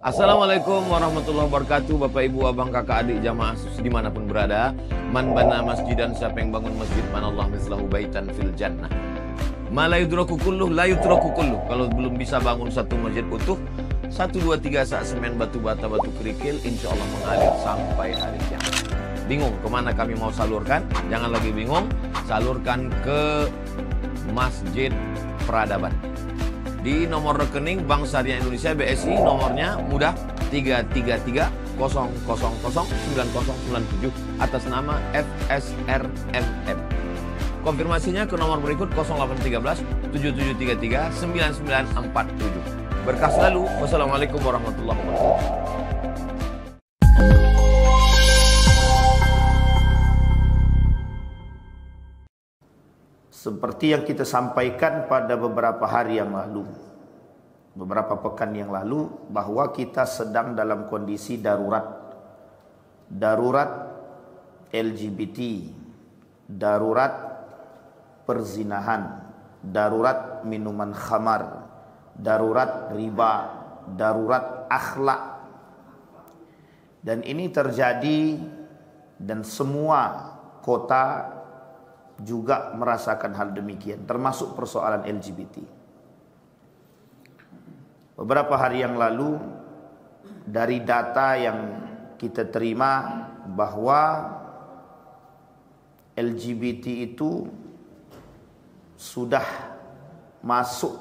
Assalamualaikum warahmatullahi wabarakatuh. Bapak, ibu, abang, kakak, adik, jamaah dimanapun berada. Man bana masjidan, siapa yang bangun masjid, manallah mislahu baitan fil jannah. Ma la yudraku kulluh, la yutraku kulluh. Kalau belum bisa bangun satu masjid utuh, 1, 2, 3 sak semen, batu bata, batu kerikil, insya Allah mengalir sampai hari kiamat. Bingung kemana kami mau salurkan? Jangan lagi bingung, salurkan ke Masjid Peradaban. Di nomor rekening Bank Syariah Indonesia BSI, nomornya mudah 33300009097 atas nama FSRMM. Konfirmasinya ke nomor berikut 0813 7733 9947. Berkah selalu. Wassalamualaikum warahmatullahi wabarakatuh. Seperti yang kita sampaikan pada beberapa hari yang lalu, beberapa pekan yang lalu, bahwa kita sedang dalam kondisi darurat. Darurat LGBT, darurat perzinahan, darurat minuman khamar, darurat riba, darurat akhlak. Dan ini terjadi dan semua kota juga merasakan hal demikian, termasuk persoalan LGBT. Beberapa hari yang lalu, dari data yang kita terima bahwa LGBT itu sudah masuk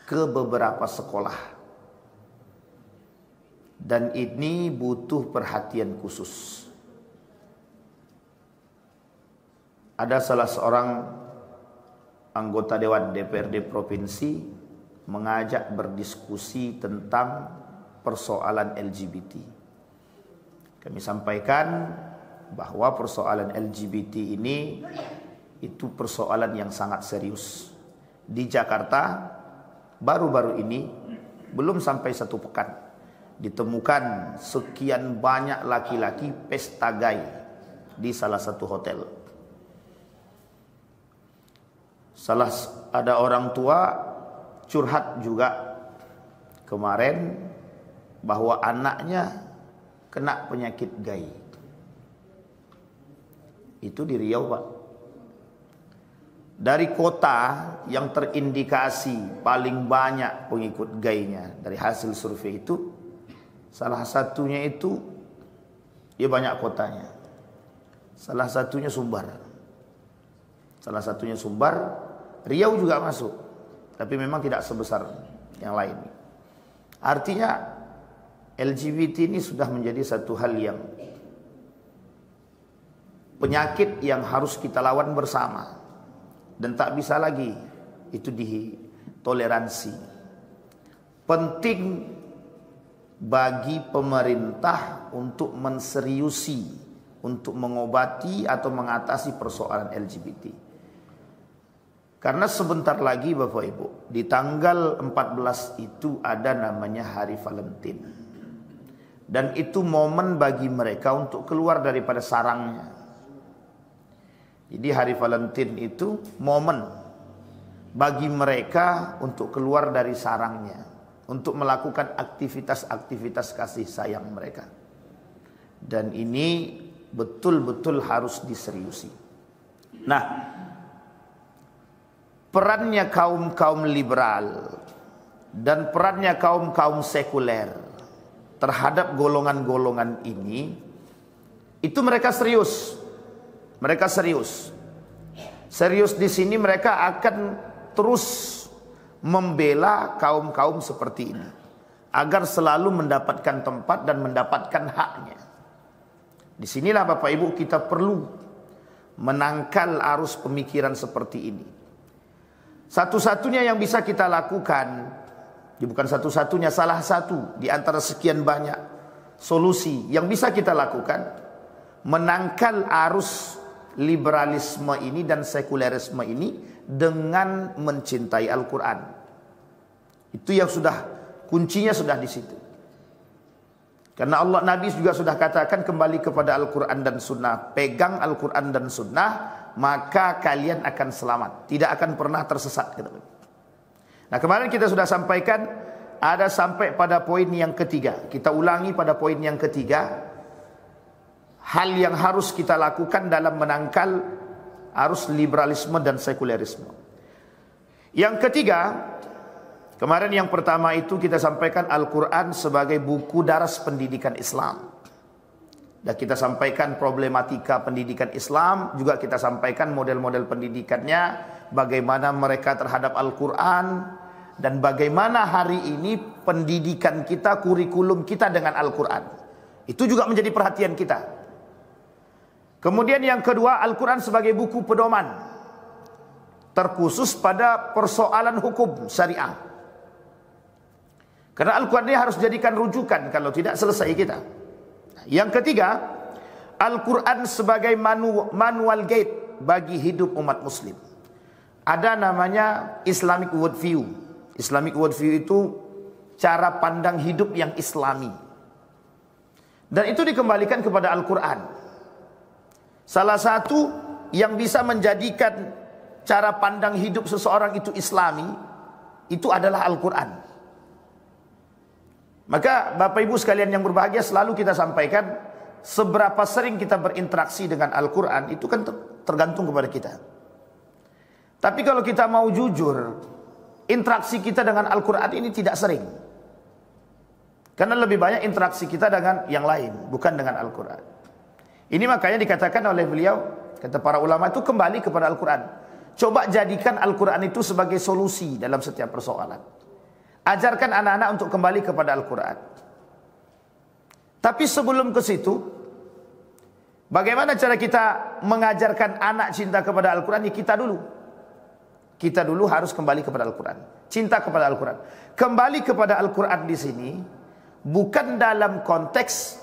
ke beberapa sekolah, dan ini butuh perhatian khusus. Ada salah seorang anggota Dewan DPRD Provinsi mengajak berdiskusi tentang persoalan LGBT. Kami sampaikan bahwa persoalan LGBT ini itu persoalan yang sangat serius. Di Jakarta baru-baru ini, belum sampai 1 pekan, ditemukan sekian banyak laki-laki pesta gay di salah satu hotel. Ada orang tua curhat juga kemarin bahwa anaknya kena penyakit gay. Itu di Riau, Pak. Dari kota yang terindikasi paling banyak pengikut gaynya dari hasil survei itu, salah satunya itu, ya banyak kotanya. Salah satunya Sumbar. Riau juga masuk, tapi memang tidak sebesar yang lain. Artinya LGBT ini sudah menjadi satu hal yang penyakit yang harus kita lawan bersama, dan tak bisa lagi itu ditoleransi. Penting bagi pemerintah untuk menseriusi, untuk mengobati atau mengatasi persoalan LGBT. Karena sebentar lagi Bapak Ibu, di tanggal 14 itu ada namanya Hari Valentine. Dan itu momen bagi mereka untuk keluar daripada sarangnya. Jadi Hari Valentine itu momen bagi mereka untuk keluar dari sarangnya, untuk melakukan aktivitas-aktivitas kasih sayang mereka. Dan ini betul-betul harus diseriusi. Nah, perannya kaum-kaum liberal dan perannya kaum-kaum sekuler terhadap golongan-golongan ini, itu mereka serius. Mereka serius. Serius di sini mereka akan terus membela kaum-kaum seperti ini agar selalu mendapatkan tempat dan mendapatkan haknya. Disinilah Bapak Ibu kita perlu menangkal arus pemikiran seperti ini. Satu-satunya yang bisa kita lakukan, bukan satu-satunya, salah satu di antara sekian banyak solusi yang bisa kita lakukan, menangkal arus liberalisme ini dan sekulerisme ini dengan mencintai Al-Quran. Itu yang sudah, kuncinya sudah di situ. Karena Allah, Nabi juga sudah katakan, kembali kepada Al-Quran dan Sunnah. Pegang Al-Quran dan Sunnah, maka kalian akan selamat, tidak akan pernah tersesat. Nah, kemarin kita sudah sampaikan ada sampai pada poin yang ketiga. Kita ulangi pada poin yang ketiga. Hal yang harus kita lakukan dalam menangkal arus liberalisme dan sekulerisme. Yang ketiga, kemarin yang pertama itu kita sampaikan Al-Quran sebagai buku daras pendidikan Islam. Dan kita sampaikan problematika pendidikan Islam, juga kita sampaikan model-model pendidikannya, bagaimana mereka terhadap Al-Quran, dan bagaimana hari ini pendidikan kita, kurikulum kita dengan Al-Quran. Itu juga menjadi perhatian kita. Kemudian yang kedua, Al-Quran sebagai buku pedoman, terkhusus pada persoalan hukum syariah. Karena Al-Quran ini harus jadikan rujukan, kalau tidak selesai kita. Yang ketiga, Al-Quran sebagai manual guide bagi hidup umat muslim. Ada namanya Islamic worldview. Islamic worldview itu cara pandang hidup yang islami. Dan itu dikembalikan kepada Al-Quran. Salah satu yang bisa menjadikan cara pandang hidup seseorang itu islami, itu adalah Al-Quran. Maka Bapak Ibu sekalian yang berbahagia, selalu kita sampaikan, seberapa sering kita berinteraksi dengan Al-Quran, itu kan tergantung kepada kita. Tapi kalau kita mau jujur, interaksi kita dengan Al-Quran ini tidak sering. Karena lebih banyak interaksi kita dengan yang lain, bukan dengan Al-Quran. Ini makanya dikatakan oleh beliau, kata para ulama itu, kembali kepada Al-Quran. Coba jadikan Al-Quran itu sebagai solusi dalam setiap persoalan. Ajarkan anak-anak untuk kembali kepada Al-Quran. Tapi sebelum ke situ, bagaimana cara kita mengajarkan anak cinta kepada Al-Quran? Ya, kita dulu harus kembali kepada Al-Quran. Cinta kepada Al-Quran. Kembali kepada Al-Quran di sini bukan dalam konteks,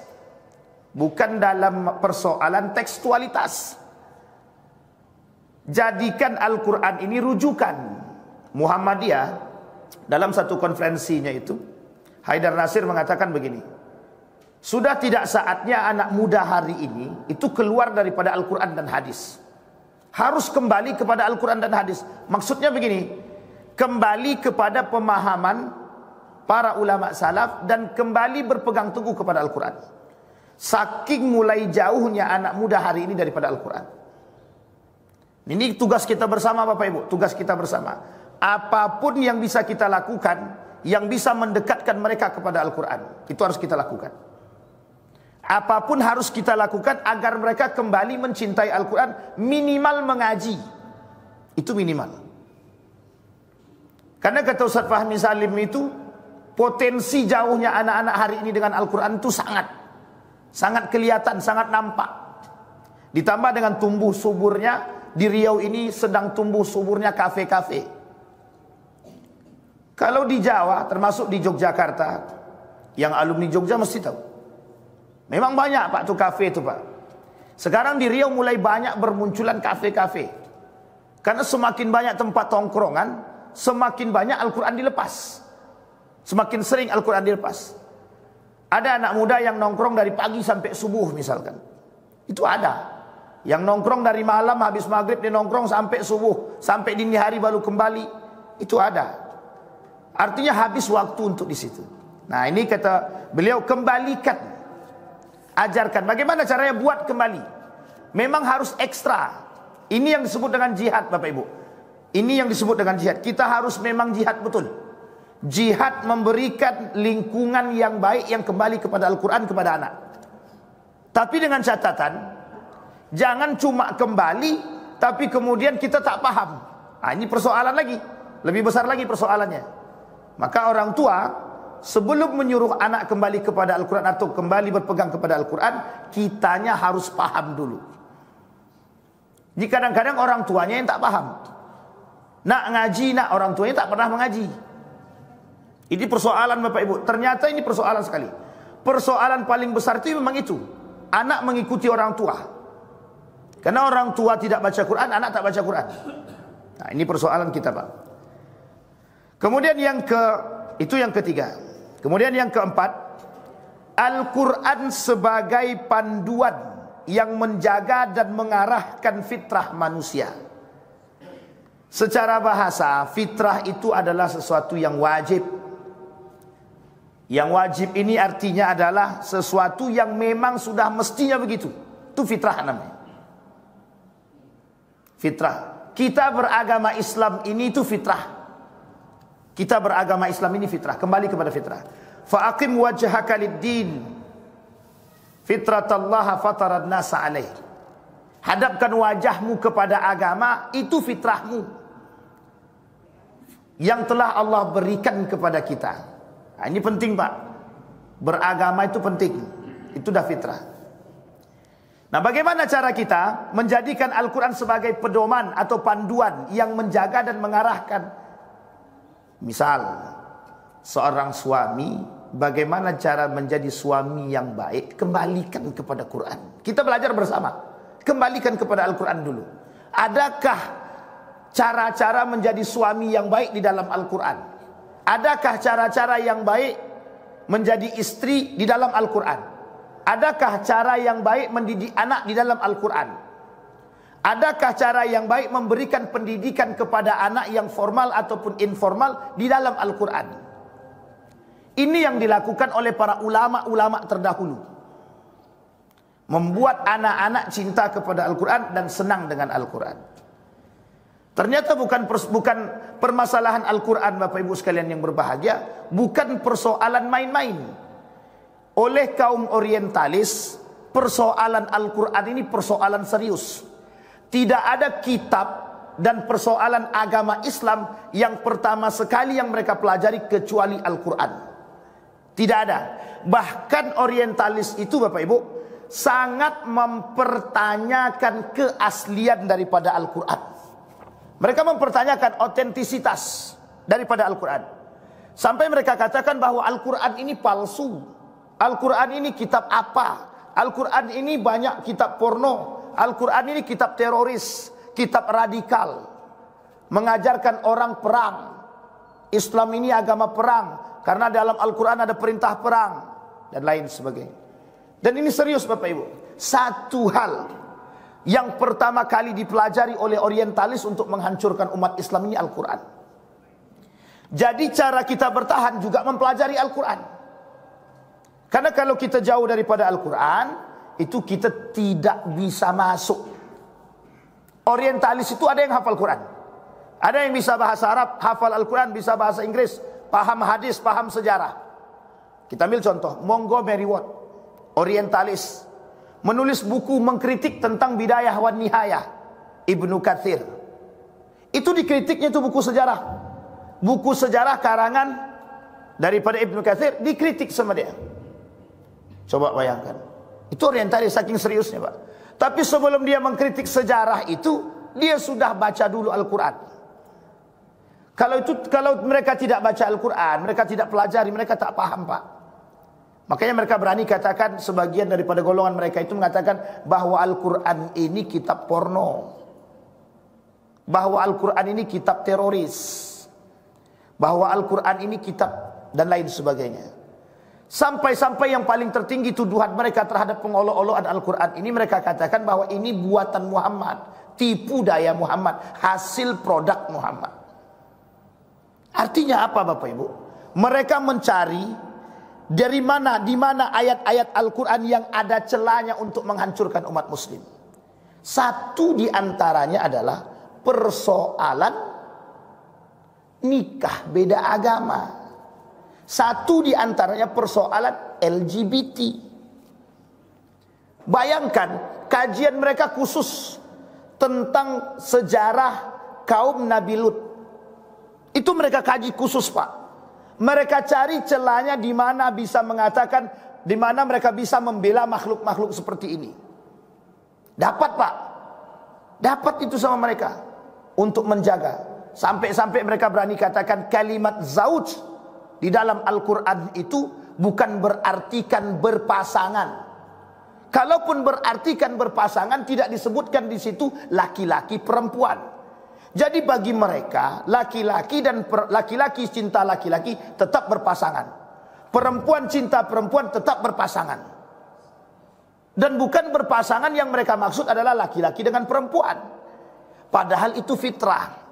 bukan dalam persoalan tekstualitas. Jadikan Al-Quran ini rujukan. Muhammadiyah dalam satu konferensinya itu, Haidar Nasir mengatakan begini, sudah tidak saatnya anak muda hari ini itu keluar daripada Al-Quran dan hadis. Harus kembali kepada Al-Quran dan hadis. Maksudnya begini, kembali kepada pemahaman para ulama salaf dan kembali berpegang teguh kepada Al-Quran. Saking mulai jauhnya anak muda hari ini daripada Al-Quran. Ini tugas kita bersama Bapak Ibu, tugas kita bersama. Apapun yang bisa kita lakukan, yang bisa mendekatkan mereka kepada Al-Quran, itu harus kita lakukan. Apapun harus kita lakukan agar mereka kembali mencintai Al-Quran, minimal mengaji. Itu minimal. Karena kata Ustaz Fahmi Salim itu, potensi jauhnya anak-anak hari ini dengan Al-Quran itu sangat kelihatan, sangat nampak. Ditambah dengan tumbuh suburnya, di Riau ini sedang tumbuh suburnya kafe-kafe. Kalau di Jawa, termasuk di Yogyakarta, yang alumni Jogja mesti tahu. Memang banyak Pak tuh kafe itu Pak. Sekarang di Riau mulai banyak bermunculan kafe-kafe. Karena semakin banyak tempat tongkrongan, semakin banyak Al-Quran dilepas. Semakin sering Al-Quran dilepas. Ada anak muda yang nongkrong dari pagi sampai subuh misalkan. Itu ada. Yang nongkrong dari malam habis maghrib dia nongkrong sampai subuh. Sampai dini hari baru kembali. Itu ada. Artinya habis waktu untuk di situ. Nah ini kata beliau, kembalikan. Ajarkan. Bagaimana caranya buat kembali? Memang harus ekstra. Ini yang disebut dengan jihad Bapak Ibu. Ini yang disebut dengan jihad. Kita harus memang jihad betul. Jihad memberikan lingkungan yang baik yang kembali kepada Al-Quran kepada anak. Tapi dengan catatan, jangan cuma kembali tapi kemudian kita tak paham. Nah, ini persoalan lagi. Lebih besar lagi persoalannya. Maka orang tua sebelum menyuruh anak kembali kepada Al-Quran atau kembali berpegang kepada Al-Quran, kitanya harus paham dulu. Jadi kadang-kadang orang tuanya yang tak paham. Nak ngaji, nak, orang tuanya tak pernah mengaji. Ini persoalan Bapak Ibu. Ternyata ini persoalan sekali. Persoalan paling besar itu memang itu. Anak mengikuti orang tua. Karena orang tua tidak baca Quran, anak tak baca Quran. Nah ini persoalan kita Pak. Kemudian itu yang ketiga. Kemudian yang keempat, Al-Quran sebagai panduan yang menjaga dan mengarahkan fitrah manusia. Secara bahasa, fitrah itu adalah sesuatu yang wajib. Yang wajib ini artinya adalah sesuatu yang memang sudah mestinya begitu. Itu fitrah namanya. Fitrah. Kita beragama Islam ini itu fitrah. Kita beragama Islam ini fitrah. Kembali kepada fitrah. Fa'aqim wajhaka lid-din fitratallaha fatarad nasa alaih. Hadapkan wajahmu kepada agama, itu fitrahmu yang telah Allah berikan kepada kita. Nah, ini penting Pak. Beragama itu penting. Itu dah fitrah. Nah, bagaimana cara kita menjadikan Al-Quran sebagai pedoman atau panduan yang menjaga dan mengarahkan? Misal, seorang suami, bagaimana cara menjadi suami yang baik? Kembalikan kepada Quran. Kita belajar bersama. Kembalikan kepada Al-Quran dulu. Adakah cara-cara menjadi suami yang baik di dalam Al-Quran? Adakah cara-cara yang baik menjadi istri di dalam Al-Quran? Adakah cara yang baik mendidik anak di dalam Al-Quran? Adakah cara yang baik memberikan pendidikan kepada anak yang formal ataupun informal di dalam Al-Quran? Ini yang dilakukan oleh para ulama-ulama terdahulu. Membuat anak-anak cinta kepada Al-Quran dan senang dengan Al-Quran. Ternyata bukan permasalahan Al-Quran, Bapak Ibu sekalian yang berbahagia, bukan persoalan main-main. Oleh kaum orientalis, persoalan Al-Quran ini persoalan serius. Tidak ada kitab dan persoalan agama Islam yang pertama sekali yang mereka pelajari kecuali Al-Quran. Tidak ada. Bahkan orientalis itu, Bapak Ibu, sangat mempertanyakan keaslian daripada Al-Quran. Mereka mempertanyakan otentisitas daripada Al-Quran. Sampai mereka katakan bahwa Al-Quran ini palsu. Al-Quran ini kitab apa? Al-Quran ini banyak kitab porno. Al-Quran ini kitab teroris, kitab radikal. Mengajarkan orang perang. Islam ini agama perang. Karena dalam Al-Quran ada perintah perang. Dan lain sebagainya. Dan ini serius Bapak Ibu. Satu hal yang pertama kali dipelajari oleh orientalis untuk menghancurkan umat Islam ini Al-Quran. Jadi cara kita bertahan juga mempelajari Al-Quran. Karena kalau kita jauh daripada Al-Quran, itu kita tidak bisa masuk. Orientalis itu ada yang hafal Quran. Ada yang bisa bahasa Arab, hafal Al-Quran, bisa bahasa Inggris, paham hadis, paham sejarah. Kita ambil contoh, Montgomery Ward, orientalis, menulis buku mengkritik tentang Bidayah wan Nihayah, Ibnu Katsir. Itu dikritiknya itu buku sejarah. Buku sejarah karangan daripada Ibnu Katsir dikritik sama dia. Coba bayangkan. Itu orientalis saking seriusnya, Pak. Tapi sebelum dia mengkritik sejarah itu, dia sudah baca dulu Al-Quran. Kalau mereka tidak baca Al-Quran, mereka tidak pelajari, mereka tak paham, Pak. Makanya mereka berani katakan, sebagian daripada golongan mereka itu mengatakan bahwa Al-Quran ini kitab porno, bahwa Al-Quran ini kitab teroris, bahwa Al-Quran ini kitab dan lain sebagainya. Sampai-sampai yang paling tertinggi tuduhan mereka terhadap pengolok-olokan Al-Quran ini, mereka katakan bahwa ini buatan Muhammad, tipu daya Muhammad, hasil produk Muhammad. Artinya apa Bapak Ibu? Mereka mencari di mana ayat-ayat Al-Quran yang ada celahnya untuk menghancurkan umat muslim. Satu di antaranya adalah persoalan nikah beda agama. Satu di antaranya persoalan LGBT. Bayangkan kajian mereka khusus tentang sejarah kaum Nabi Lut. Itu mereka kaji khusus, Pak. Mereka cari celahnya di mana bisa mengatakan, di mana mereka bisa membela makhluk-makhluk seperti ini. Dapat, Pak. Dapat itu sama mereka untuk menjaga. Sampai-sampai mereka berani katakan kalimat zauj di dalam Al-Quran itu bukan berartikan berpasangan. Kalaupun berartikan berpasangan, tidak disebutkan di situ laki-laki perempuan. Jadi bagi mereka, laki-laki dan laki-laki cinta laki-laki tetap berpasangan. Perempuan cinta perempuan tetap berpasangan. Dan bukan berpasangan yang mereka maksud adalah laki-laki dengan perempuan. Padahal itu fitrah.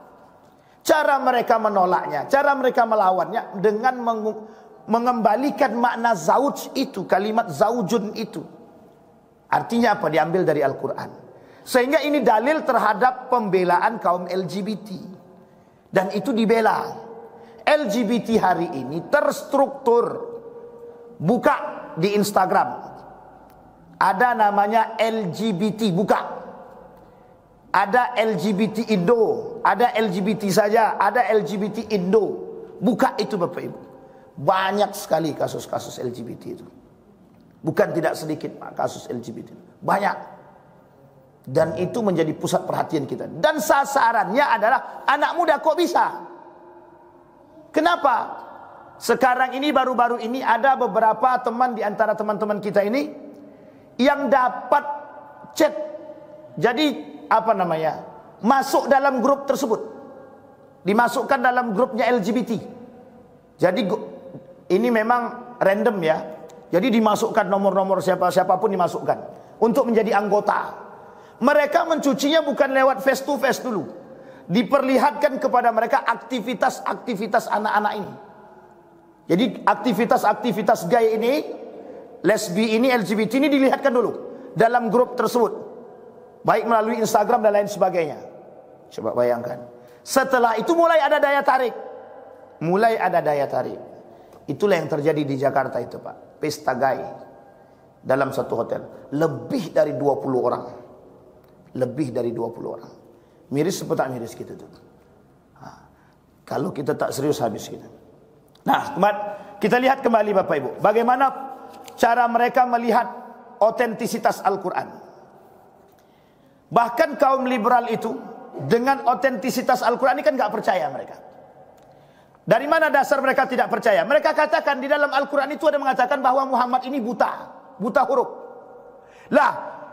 Cara mereka menolaknya, cara mereka melawannya dengan mengembalikan makna zauj itu, kalimat zaujun itu. Artinya apa? Diambil dari Al-Quran. Sehingga ini dalil terhadap pembelaan kaum LGBT. Dan itu dibela. LGBT hari ini terstruktur. Buka di Instagram, ada namanya LGBT, buka. Ada LGBT Indo, ada LGBT saja, ada LGBT Indo. Buka itu Bapak Ibu. Banyak sekali kasus-kasus LGBT itu. Bukan tidak sedikit kasus LGBT. Banyak. Dan itu menjadi pusat perhatian kita. Dan sasarannya adalah anak muda. Kok bisa? Kenapa? Sekarang ini baru-baru ini ada beberapa teman di antara teman-teman kita ini yang dapat chat. Jadi apa namanya? Masuk dalam grup tersebut. Dimasukkan dalam grupnya LGBT. Jadi ini memang random ya. Jadi dimasukkan nomor-nomor siapapun dimasukkan untuk menjadi anggota. Mereka mencucinya bukan lewat face to face dulu. Diperlihatkan kepada mereka aktivitas-aktivitas anak-anak ini. Jadi aktivitas-aktivitas gay ini, lesbi ini, LGBT ini dilihatkan dulu dalam grup tersebut. Baik melalui Instagram dan lain sebagainya. Coba bayangkan. Setelah itu mulai ada daya tarik. Mulai ada daya tarik. Itulah yang terjadi di Jakarta itu Pak. Pesta gay dalam satu hotel. Lebih dari 20 orang. Lebih dari 20 orang. Miris apa tak miris kita tuh? Kalau kita tak serius habis kita. Nah, kita lihat kembali Bapak Ibu. Bagaimana cara mereka melihat otentisitas Al-Quran. Bahkan kaum liberal itu dengan otentisitas Al-Quran ini kan gak percaya mereka. Dari mana dasar mereka tidak percaya? Mereka katakan di dalam Al-Quran itu ada mengatakan bahwa Muhammad ini buta huruf. Lah,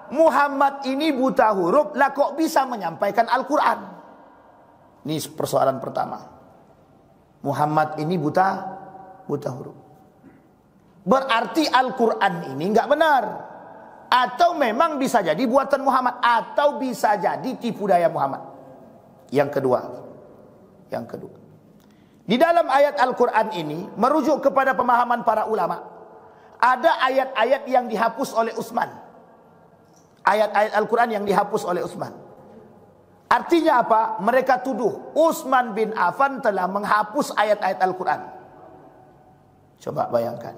Muhammad ini buta huruf, lah kok bisa menyampaikan Al-Quran? Ini persoalan pertama. Muhammad ini buta huruf. Berarti Al-Quran ini enggak benar. Atau memang bisa jadi buatan Muhammad, atau bisa jadi tipu daya Muhammad. Yang kedua. Di dalam ayat Al-Quran ini merujuk kepada pemahaman para ulama. Ada ayat-ayat yang dihapus oleh Utsman. Ayat-ayat Al-Quran yang dihapus oleh Utsman. Artinya apa? Mereka tuduh Utsman bin Affan telah menghapus ayat-ayat Al-Quran. Coba bayangkan.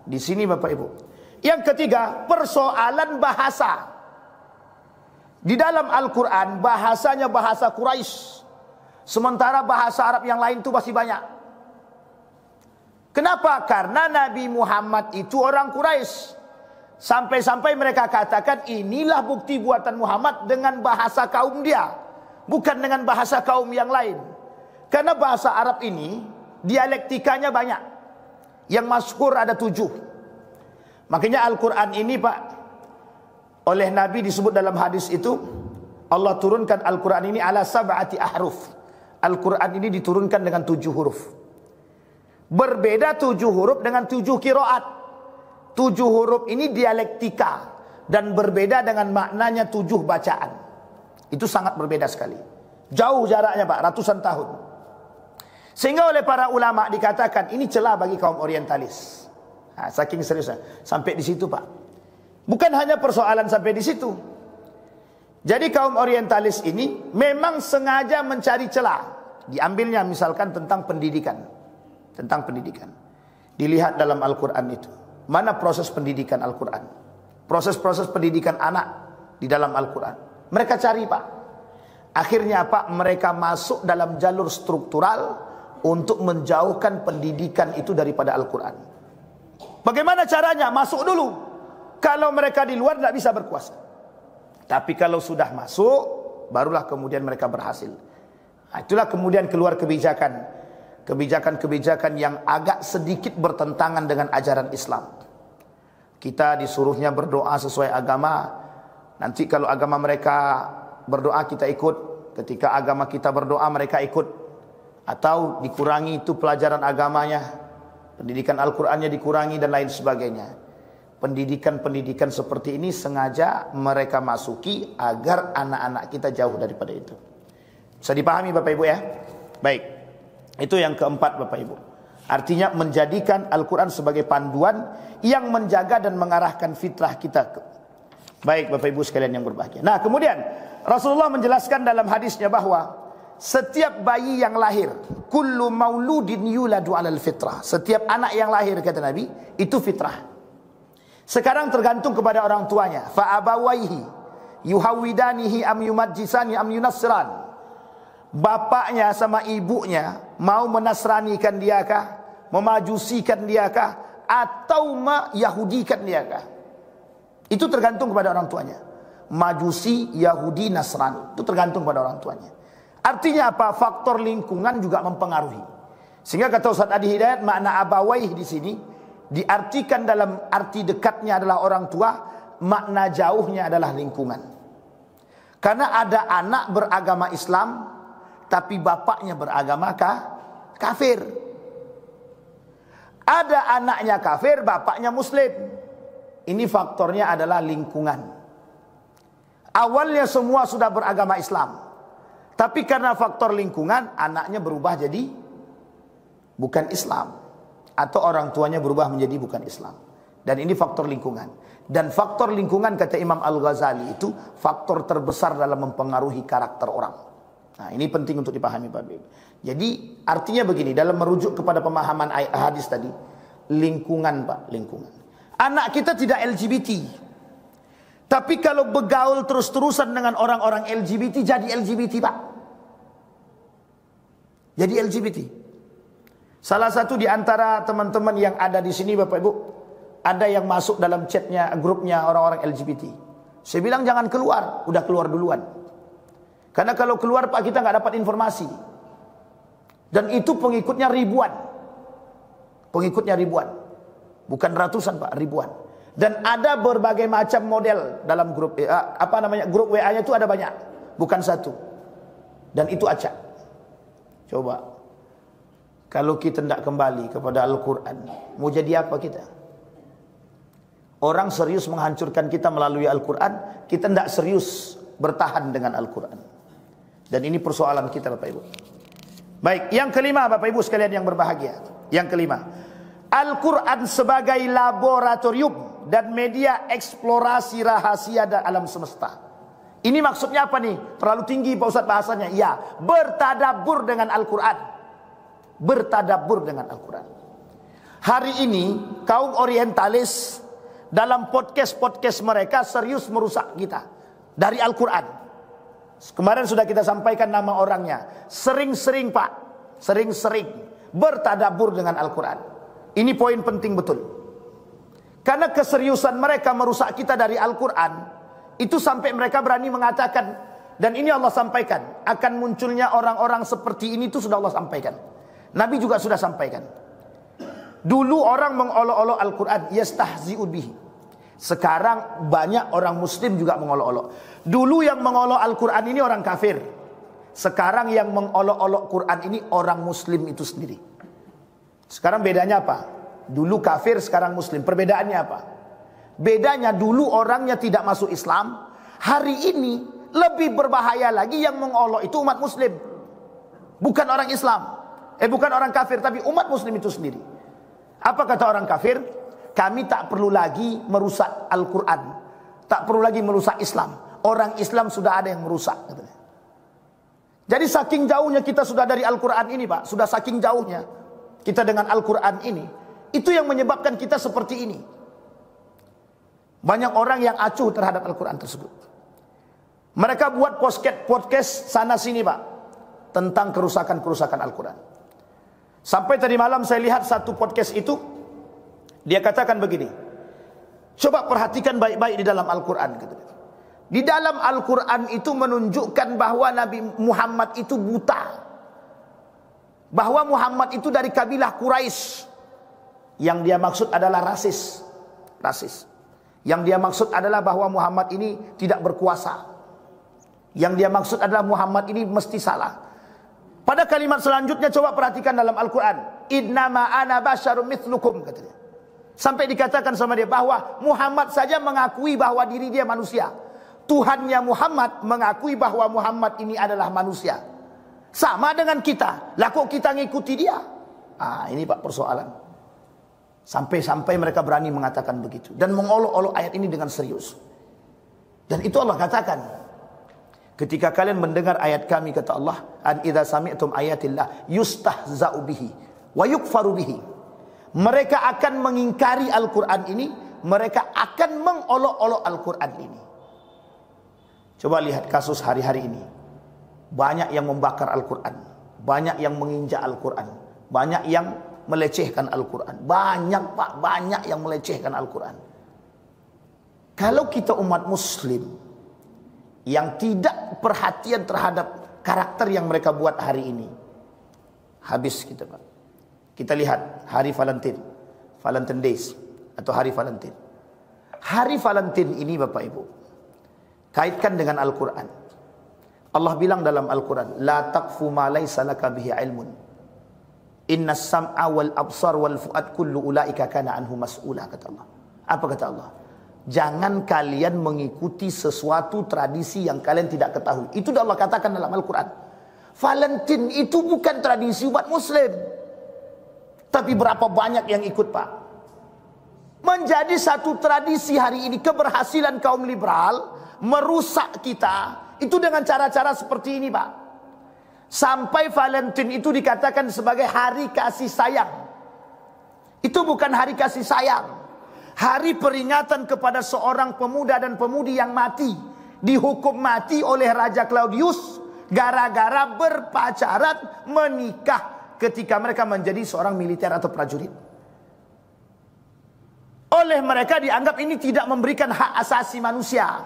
Di sini Bapak Ibu. Yang ketiga, persoalan bahasa. Di dalam Al-Quran bahasanya bahasa Quraisy. Sementara bahasa Arab yang lain itu masih banyak. Kenapa? Karena Nabi Muhammad itu orang Quraisy. Sampai-sampai mereka katakan inilah bukti buatan Muhammad dengan bahasa kaum dia, bukan dengan bahasa kaum yang lain. Karena bahasa Arab ini dialektikanya banyak. Yang masyhur ada 7. Makanya Al-Quran ini Pak, oleh Nabi disebut dalam hadis itu, Allah turunkan Al-Quran ini ala sab'ati ahruf. Al-Quran ini diturunkan dengan 7 huruf. Berbeda 7 huruf dengan 7 qiraat. 7 huruf ini dialektika dan berbeda dengan maknanya 7 bacaan. Itu sangat berbeda sekali. Jauh jaraknya Pak, ratusan tahun. Sehingga oleh para ulama dikatakan ini celah bagi kaum orientalis. Saking seriusnya sampai di situ Pak. Bukan hanya persoalan sampai di situ. Jadi kaum orientalis ini memang sengaja mencari celah. Diambilnya misalkan tentang pendidikan. Tentang pendidikan. Dilihat dalam Al-Quran itu. Mana proses pendidikan Al-Quran? Proses-proses pendidikan anak di dalam Al-Quran. Mereka cari Pak. Akhirnya Pak, mereka masuk dalam jalur struktural untuk menjauhkan pendidikan itu daripada Al-Quran. Bagaimana caranya? Masuk dulu. Kalau mereka di luar tidak bisa berkuasa. Tapi kalau sudah masuk, barulah kemudian mereka berhasil. Itulah kemudian keluar kebijakan. Kebijakan-kebijakan yang agak sedikit bertentangan dengan ajaran Islam. Kita disuruhnya berdoa sesuai agama. Nanti kalau agama mereka berdoa kita ikut. Ketika agama kita berdoa mereka ikut. Atau dikurangi itu pelajaran agamanya. Pendidikan Al-Qur'annya dikurangi dan lain sebagainya. Pendidikan-pendidikan seperti ini sengaja mereka masuki agar anak-anak kita jauh daripada itu. Bisa dipahami Bapak Ibu ya? Baik. Itu yang keempat Bapak Ibu. Artinya menjadikan Al-Quran sebagai panduan yang menjaga dan mengarahkan fitrah kita. Baik Bapak Ibu sekalian yang berbahagia. Nah kemudian Rasulullah menjelaskan dalam hadisnya bahwa setiap bayi yang lahir, kullu mauludin yuladu alal fitrah. Setiap anak yang lahir, kata Nabi, itu fitrah. Sekarang tergantung kepada orang tuanya. Fa abawaihi yuhawidanihi am yumajjisani am yunassiran. Bapaknya sama ibunya mau menasranikan dia kah, memajusikan dia kah, atau yahudikan dia kah? Itu tergantung kepada orang tuanya. Majusi, Yahudi, Nasrani, itu tergantung pada orang tuanya. Artinya apa? Faktor lingkungan juga mempengaruhi. Sehingga kata Ustaz Adi Hidayat, makna abawaih di sini diartikan dalam arti dekatnya adalah orang tua, makna jauhnya adalah lingkungan. Karena ada anak beragama Islam tapi bapaknya beragama kafir. Ada anaknya kafir, bapaknya muslim. Ini faktornya adalah lingkungan. Awalnya semua sudah beragama Islam, tapi karena faktor lingkungan, anaknya berubah jadi bukan Islam, atau orang tuanya berubah menjadi bukan Islam. Dan ini faktor lingkungan. Dan faktor lingkungan, kata Imam Al-Ghazali, itu faktor terbesar dalam mempengaruhi karakter orang. Nah ini penting untuk dipahami Pak Bib. Jadi artinya begini, dalam merujuk kepada pemahaman hadis tadi, lingkungan Pak, lingkungan. Anak kita tidak LGBT, tapi kalau begaul terus-terusan dengan orang-orang LGBT, jadi LGBT Pak. Jadi LGBT. Salah satu di antara teman-teman yang ada di sini Bapak Ibu, ada yang masuk dalam chatnya, grupnya orang-orang LGBT. Saya bilang jangan keluar, udah keluar duluan. Karena kalau keluar Pak, kita nggak dapat informasi. Dan itu pengikutnya ribuan. Pengikutnya ribuan. Bukan ratusan Pak, ribuan. Dan ada berbagai macam model dalam grup grup WA-nya itu ada banyak, bukan satu. Dan itu acak. Coba kalau kita tidak kembali kepada Al-Quran, mau jadi apa kita? Orang serius menghancurkan kita melalui Al-Quran, kita tidak serius bertahan dengan Al-Quran. Dan ini persoalan kita Bapak Ibu. Baik, yang kelima Bapak Ibu sekalian yang berbahagia. Yang kelima, Al-Quran sebagai laboratorium dan media eksplorasi rahasia dan alam semesta. Ini maksudnya apa nih? Terlalu tinggi Pak Ustadz bahasanya. Ya, bertadabbur dengan Al-Quran. Bertadabbur dengan Al-Quran. Hari ini kaum orientalis dalam podcast-podcast mereka serius merusak kita dari Al-Quran. Kemarin sudah kita sampaikan nama orangnya. Sering-sering Pak, sering-sering bertadabbur dengan Al-Quran. Ini poin penting betul. Karena keseriusan mereka merusak kita dari Al-Quran, itu sampai mereka berani mengatakan, dan ini Allah sampaikan, akan munculnya orang-orang seperti ini, itu sudah Allah sampaikan. Nabi juga sudah sampaikan. Dulu orang mengolok-olok Al-Quran, yastahzi'u bihi. Sekarang banyak orang muslim juga mengolok-olok. Dulu yang mengolok Al-Quran ini orang kafir. Sekarang yang mengolok-olok Quran ini orang muslim itu sendiri. Sekarang bedanya apa? Dulu kafir, sekarang muslim. Perbedaannya apa? Bedanya dulu orangnya tidak masuk Islam. Hari ini lebih berbahaya lagi, yang mengolok itu umat muslim. Bukan orang Islam. Bukan orang kafir, tapi umat muslim itu sendiri. Apa kata orang kafir? Kami tak perlu lagi merusak Al-Quran, tak perlu lagi merusak Islam. Orang Islam sudah ada yang merusak, katanya. Jadi saking jauhnya kita sudah dari Al-Quran ini Pak, sudah saking jauhnya kita dengan Al-Quran ini, itu yang menyebabkan kita seperti ini. Banyak orang yang acuh terhadap Al-Quran tersebut. Mereka buat podcast sana sini Pak, tentang kerusakan-kerusakan Al-Quran. Sampai tadi malam saya lihat satu podcast itu, dia katakan begini, coba perhatikan baik-baik di dalam Al-Quran. Di dalam Al-Quran itu menunjukkan bahwa Nabi Muhammad itu buta. Bahwa Muhammad itu dari kabilah Quraisy. Yang dia maksud adalah rasis. Yang dia maksud adalah bahwa Muhammad ini tidak berkuasa. Yang dia maksud adalah Muhammad ini mesti salah. Pada kalimat selanjutnya coba perhatikan dalam Al-Quran. Innama ana basyarum mithlukum, katanya. Sampai dikatakan sama dia bahwa Muhammad saja mengakui bahwa diri dia manusia. Tuhannya Muhammad mengakui bahwa Muhammad ini adalah manusia. Sama dengan kita. Lah kok kita ngikuti dia? Ini Pak persoalan. Sampai-sampai mereka berani mengatakan begitu. Dan mengolok-olok ayat ini dengan serius. Dan itu Allah katakan. Ketika kalian mendengar ayat kami, kata Allah, an idza sami'tum ayatillah yustahza'u bihi wa yukfaru bihi. Mereka akan mengingkari Al-Quran ini, mereka akan mengolok-olok Al-Quran ini. Coba lihat kasus hari-hari ini. Banyak yang membakar Al-Quran, banyak yang menginjak Al-Quran, banyak yang melecehkan Al-Quran. Banyak Pak, banyak yang melecehkan Al-Quran. Kalau kita umat muslim yang tidak perhatian terhadap karakter yang mereka buat hari ini, habis kita Pak. Kita lihat hari Valentine, Valentine Days atau hari Valentine. Hari Valentine ini Bapak Ibu, kaitkan dengan Al-Quran. Allah bilang dalam Al-Quran, la taqfu ma laysa laka bihi ilmun. Inna sam'a wal absar wal fu'ad kullu ulaika kana anhu mas'ula, kata Allah. Apa kata Allah? Jangan kalian mengikuti sesuatu tradisi yang kalian tidak ketahui. Itu Allah katakan dalam Al-Quran. Valentine itu bukan tradisi umat muslim. Tapi berapa banyak yang ikut Pak. Menjadi satu tradisi hari ini. Keberhasilan kaum liberal merusak kita. Itu dengan cara-cara seperti ini Pak. Sampai Valentine itu dikatakan sebagai hari kasih sayang. Itu bukan hari kasih sayang. Hari peringatan kepada seorang pemuda dan pemudi yang mati. Dihukum mati oleh Raja Claudius. Gara-gara berpacaran, menikah ketika mereka menjadi seorang militer atau prajurit. Oleh mereka dianggap ini tidak memberikan hak asasi manusia.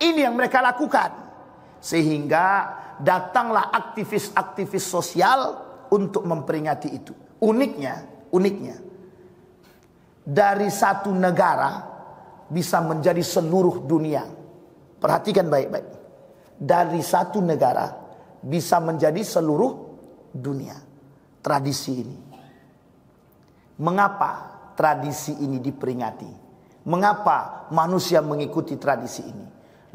Ini yang mereka lakukan. Sehingga datanglah aktivis-aktivis sosial untuk memperingati itu. Uniknya, dari satu negara bisa menjadi seluruh dunia. Perhatikan baik-baik. Dari satu negara bisa menjadi seluruh dunia. Tradisi ini. Mengapa tradisi ini diperingati? Mengapa manusia mengikuti tradisi ini?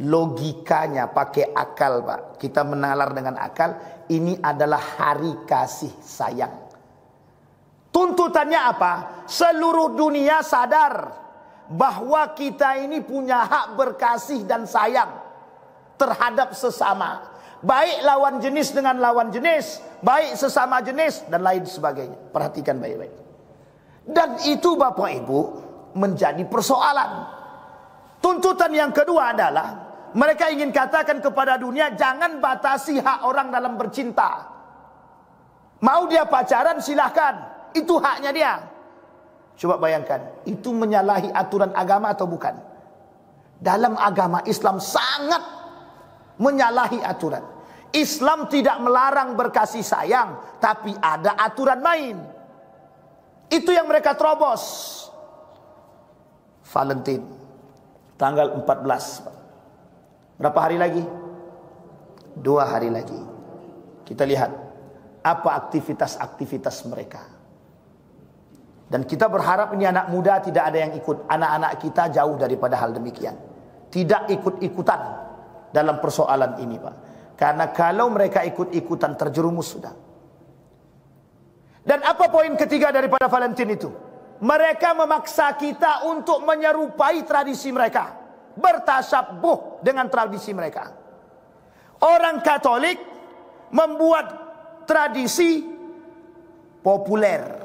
Logikanya pakai akal Pak. Kita menalar dengan akal. Ini adalah hari kasih sayang. Tuntutannya apa? Seluruh dunia sadar bahwa kita ini punya hak berkasih dan sayang terhadap sesama. Baik lawan jenis dengan lawan jenis, baik sesama jenis dan lain sebagainya. Perhatikan baik-baik. Dan itu Bapak Ibu menjadi persoalan. Tuntutan yang kedua adalah mereka ingin katakan kepada dunia, jangan batasi hak orang dalam bercinta. Mau dia pacaran silahkan. Itu haknya dia. Coba bayangkan, itu menyalahi aturan agama atau bukan? Dalam agama Islam sangat menyalahi aturan. Islam tidak melarang berkasih sayang, tapi ada aturan main. Itu yang mereka terobos. Valentine, tanggal 14. Berapa hari lagi? 2 hari lagi. Kita lihat apa aktivitas-aktivitas mereka. Dan kita berharap ini anak muda tidak ada yang ikut. Anak-anak kita jauh daripada hal demikian. Tidak ikut-ikutan dalam persoalan ini Pak. Karena kalau mereka ikut-ikutan terjerumus sudah. Dan apa poin ketiga daripada Valentine itu? Mereka memaksa kita untuk menyerupai tradisi mereka. Bertasyabuh dengan tradisi mereka. Orang Katolik membuat tradisi populer.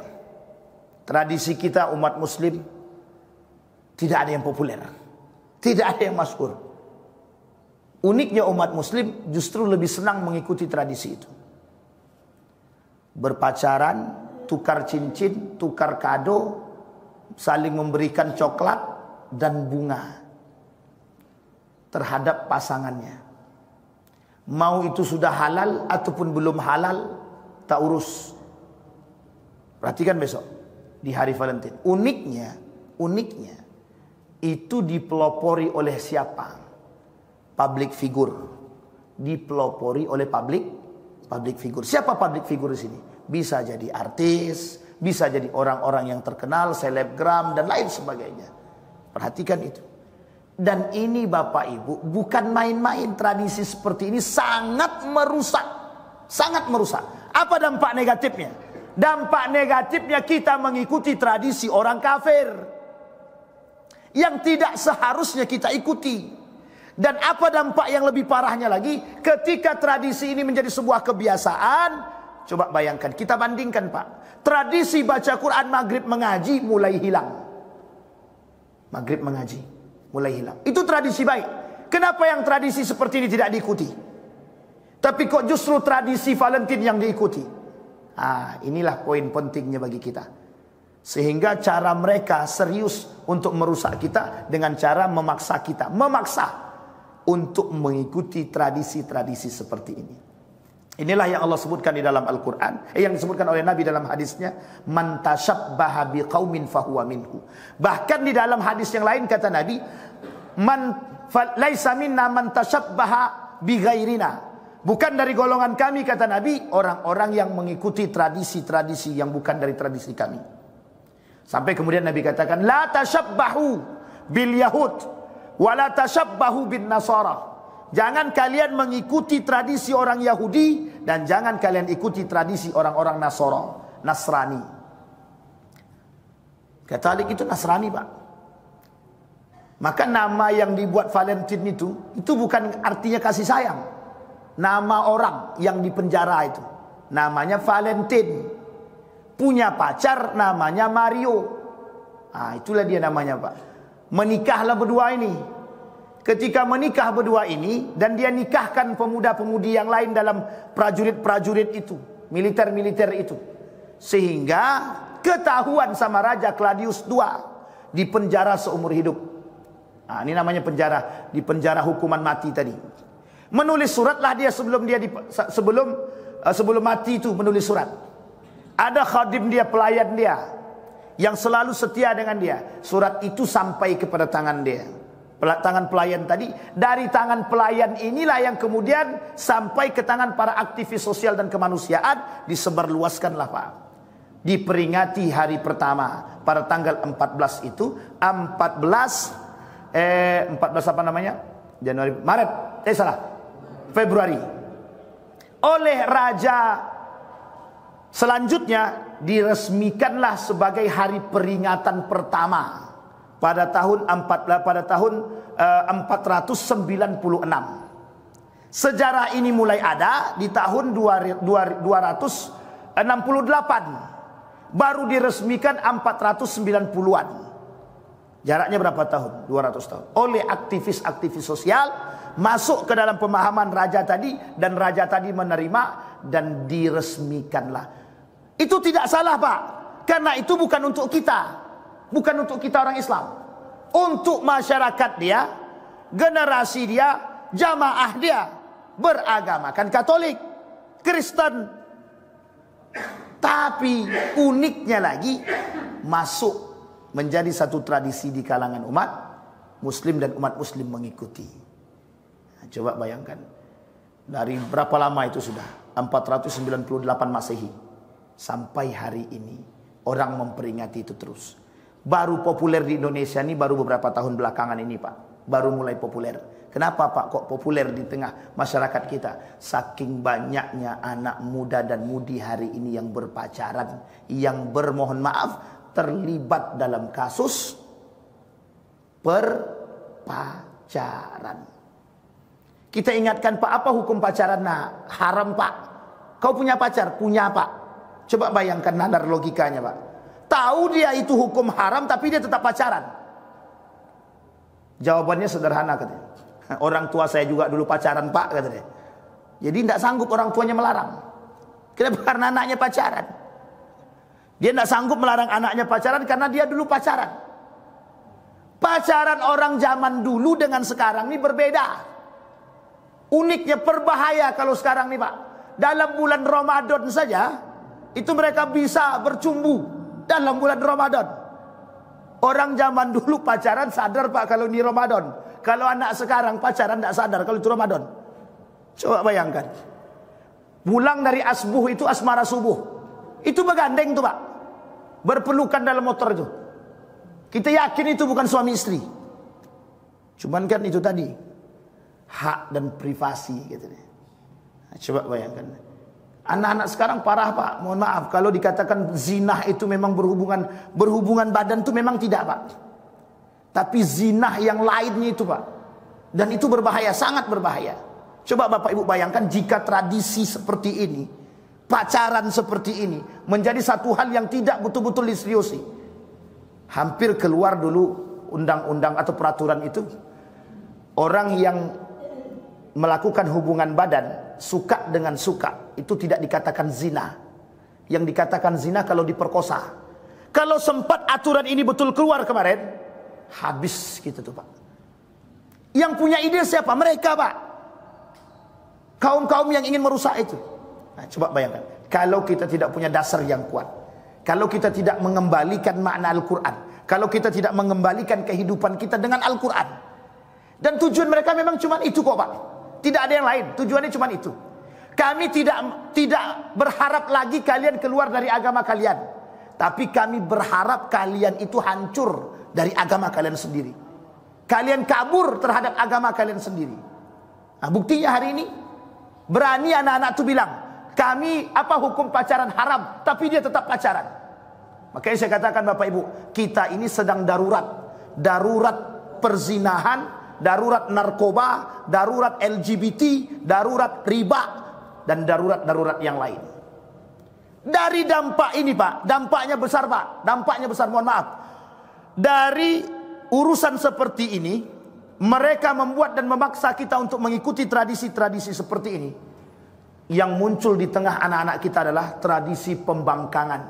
Tradisi kita umat muslim tidak ada yang populer. Tidak ada yang masyhur. Uniknya umat muslim justru lebih senang mengikuti tradisi itu. Berpacaran, tukar cincin, tukar kado, saling memberikan coklat dan bunga terhadap pasangannya. Mau itu sudah halal ataupun belum halal, tak urus. Perhatikan besok di hari Valentine. Uniknya itu dipelopori oleh siapa? Public figure. Dipelopori oleh public figure. Siapa public figure di sini? Bisa jadi artis, bisa jadi orang-orang yang terkenal, selebgram dan lain sebagainya. Perhatikan itu. Dan ini Bapak Ibu bukan main-main. Tradisi seperti ini sangat merusak. Sangat merusak. Apa dampak negatifnya? Dampak negatifnya kita mengikuti tradisi orang kafir yang tidak seharusnya kita ikuti. Dan apa dampak yang lebih parahnya lagi, ketika tradisi ini menjadi sebuah kebiasaan. Coba bayangkan, kita bandingkan Pak, tradisi baca Quran maghrib mengaji mulai hilang. Maghrib mengaji mulai hilang. Itu tradisi baik. Kenapa yang tradisi seperti ini tidak diikuti, tapi kok justru tradisi Valentine yang diikuti? Inilah poin pentingnya bagi kita. Sehingga cara mereka serius untuk merusak kita dengan cara memaksa kita, untuk mengikuti tradisi-tradisi seperti ini. Inilah yang Allah sebutkan di dalam Al-Quran, yang disebutkan oleh Nabi dalam hadisnya, man tashabbaha biqaumin fahuwa minhu. Bahkan di dalam hadis yang lain kata Nabi, laisa minna man tashabbaha bighairina. Bukan dari golongan kami, kata Nabi, orang-orang yang mengikuti tradisi-tradisi yang bukan dari tradisi kami. Sampai kemudian Nabi katakan, la tashabbahu bil yahud wa la tashabbahu bin nasara. Jangan kalian mengikuti tradisi orang Yahudi dan jangan kalian ikuti tradisi orang-orang Nasrani. Katolik itu Nasrani, Pak. Maka nama yang dibuat Valentine itu bukan artinya kasih sayang. Nama orang yang dipenjara itu namanya Valentine. Punya pacar namanya Mario. Itulah dia namanya, Pak. Menikahlah berdua ini. Ketika menikah berdua ini, dan dia nikahkan pemuda-pemudi yang lain dalam prajurit-prajurit itu, militer-militer itu, sehingga ketahuan sama Raja Claudius II, dipenjara seumur hidup. Ini namanya penjara, dipenjara hukuman mati tadi. Menulis suratlah dia sebelum mati itu, menulis surat. Ada khadim dia, pelayan dia, yang selalu setia dengan dia. Surat itu sampai kepada tangan dia, tangan pelayan tadi. Dari tangan pelayan inilah yang kemudian sampai ke tangan para aktivis sosial dan kemanusiaan, disebarluaskanlah, Pak. Diperingati hari pertama pada tanggal 14 itu, 14 apa namanya? Februari. Oleh raja selanjutnya diresmikanlah sebagai hari peringatan pertama pada tahun 496. Sejarah ini mulai ada di tahun 268. Baru diresmikan 490-an. Jaraknya berapa tahun? 200 tahun. Oleh aktivis-aktivis sosial, masuk ke dalam pemahaman raja tadi, dan raja tadi menerima dan diresmikanlah. Itu tidak salah, Pak. Karena itu bukan untuk kita. Bukan untuk kita orang Islam. Untuk masyarakat dia, generasi dia, jamaah dia, beragamakan Katolik, Kristen. Tapi uniknya lagi, masuk menjadi satu tradisi di kalangan umat Muslim dan umat Muslim mengikuti. Coba bayangkan, dari berapa lama itu sudah? 498 Masehi sampai hari ini orang memperingati itu terus. Baru populer di Indonesia ini baru beberapa tahun belakangan ini, Pak. Baru mulai populer. Kenapa, Pak, kok populer di tengah masyarakat kita? Saking banyaknya anak muda dan mudi hari ini yang berpacaran, yang bermohon maaf terlibat dalam kasus perpacaran. Kita ingatkan, Pak, apa hukum pacaran? Nah, haram, Pak. Kau punya pacar? Punya, Pak. Coba bayangkan nadar logikanya, Pak. Tahu dia itu hukum haram, tapi dia tetap pacaran. Jawabannya sederhana, katanya. Orang tua saya juga dulu pacaran, Pak, katanya. Jadi tidak sanggup orang tuanya melarang. Kenapa? Karena anaknya pacaran. Dia tidak sanggup melarang anaknya pacaran karena dia dulu pacaran. Pacaran orang zaman dulu dengan sekarang ini berbeda. Uniknya berbahaya kalau sekarang nih, Pak. Dalam bulan Ramadan saja itu mereka bisa bercumbu dalam bulan Ramadan. Orang zaman dulu pacaran sadar, Pak, kalau ini Ramadan. Kalau anak sekarang pacaran tidak sadar kalau itu Ramadan. Coba bayangkan. Pulang dari asbuh itu asmara subuh. Itu begandeng tuh, Pak. Berpelukan dalam motor itu. Kita yakin itu bukan suami istri. Cuman kan itu tadi, hak dan privasi gitu. Nah, coba bayangkan. Anak-anak sekarang parah Pak. Mohon maaf, kalau dikatakan zina itu memang berhubungan badan itu memang tidak Pak. Tapi zina yang lainnya itu Pak. Dan itu berbahaya, sangat berbahaya. Coba Bapak Ibu bayangkan jika tradisi seperti ini, pacaran seperti ini menjadi satu hal yang tidak betul-betul diseriusi. Hampir keluar dulu undang-undang atau peraturan itu. Orang yang melakukan hubungan badan suka dengan suka itu tidak dikatakan zina. Yang dikatakan zina kalau diperkosa. Kalau sempat aturan ini betul keluar kemarin, habis gitu tuh Pak. Yang punya ide siapa? Mereka Pak. Kaum-kaum yang ingin merusak itu. Nah, coba bayangkan, kalau kita tidak punya dasar yang kuat, kalau kita tidak mengembalikan makna Al-Quran, kalau kita tidak mengembalikan kehidupan kita dengan Al-Quran, dan tujuan mereka memang cuma itu kok Pak, tidak ada yang lain, tujuannya cuma itu. Kami tidak berharap lagi kalian keluar dari agama kalian, tapi kami berharap kalian itu hancur dari agama kalian sendiri. Kalian kabur terhadap agama kalian sendiri. Nah, buktinya hari ini berani anak-anak itu bilang, kami apa hukum pacaran haram, tapi dia tetap pacaran. Makanya saya katakan Bapak Ibu, kita ini sedang darurat. Darurat perzinahan, darurat narkoba, darurat LGBT, darurat riba, dan darurat-darurat yang lain. Dari dampak ini Pak, dampaknya besar Pak, dampaknya besar, mohon maaf. Dari urusan seperti ini, mereka membuat dan memaksa kita untuk mengikuti tradisi-tradisi seperti ini. Yang muncul di tengah anak-anak kita adalah tradisi pembangkangan.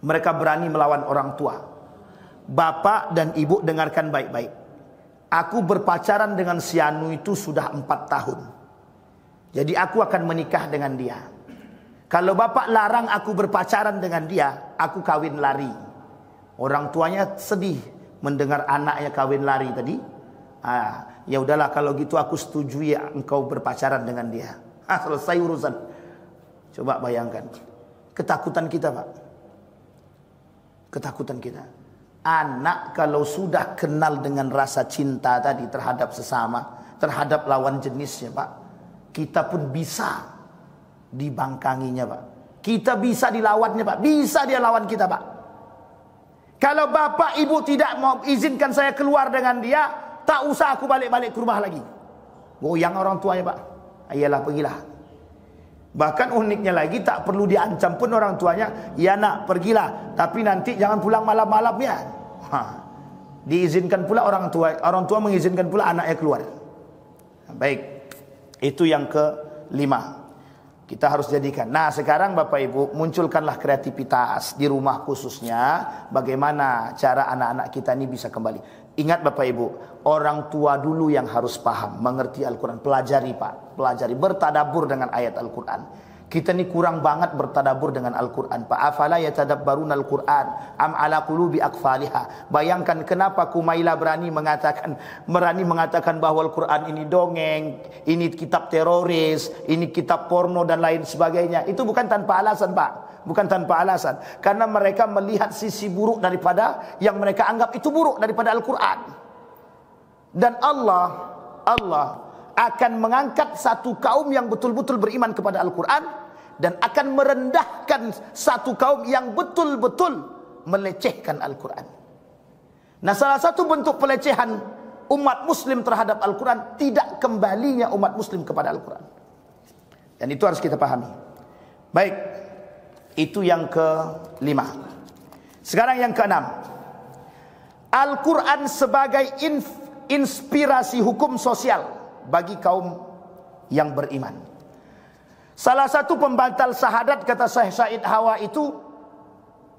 Mereka berani melawan orang tua. Bapak dan ibu dengarkan baik-baik. Aku berpacaran dengan si Anu itu sudah 4 tahun. Jadi aku akan menikah dengan dia. Kalau bapak larang aku berpacaran dengan dia, aku kawin lari. Orang tuanya sedih mendengar anaknya kawin lari tadi. Ya udahlah kalau gitu aku setuju ya engkau berpacaran dengan dia. Selesai urusan. Coba bayangkan ketakutan kita Pak. Ketakutan kita. Anak kalau sudah kenal dengan rasa cinta tadi terhadap sesama, terhadap lawan jenisnya Pak, kita pun bisa dibangkanginya Pak. Kita bisa dilawannya Pak. Bisa dia lawan kita Pak. Kalau bapak ibu tidak mau izinkan saya keluar dengan dia, tak usah aku balik-balik ke rumah lagi. Goyang orang tuanya Pak. Ayolah pergilah. Bahkan uniknya lagi, tak perlu diancam pun orang tuanya. Ya nak pergilah, tapi nanti jangan pulang malam-malam ya. Diizinkan pula orang tua mengizinkan pula anaknya keluar. Baik, itu yang ke-5. Kita harus jadikan. Nah sekarang Bapak Ibu, munculkanlah kreativitas di rumah khususnya. Bagaimana cara anak-anak kita ini bisa kembali. Ingat Bapak Ibu, orang tua dulu yang harus paham, mengerti Al-Quran. Pelajari Pak, pelajari, bertadabur dengan ayat Al-Quran. Kita ini kurang banget bertadabur dengan Al-Quran Pak. Afala yatadabbaruna Al-Quran am ala qulubi aqfaliha. Bayangkan kenapa Kumaila berani mengatakan bahwa Al-Quran ini dongeng, ini kitab teroris, ini kitab porno dan lain sebagainya. Itu bukan tanpa alasan Pak. Bukan tanpa alasan. Karena mereka melihat sisi buruk daripada yang mereka anggap itu buruk daripada Al-Quran. Dan Allah akan mengangkat satu kaum yang betul-betul beriman kepada Al-Quran, dan akan merendahkan satu kaum yang betul-betul melecehkan Al-Quran. Nah salah satu bentuk pelecehan umat muslim terhadap Al-Quran, tidak kembalinya umat muslim kepada Al-Quran. Dan itu harus kita pahami. Baik, itu yang ke-5. Sekarang yang ke-6. Al-Quran sebagai inspirasi hukum sosial bagi kaum yang beriman. Salah satu pembatal syahadat, kata Syekh Said Hawa, itu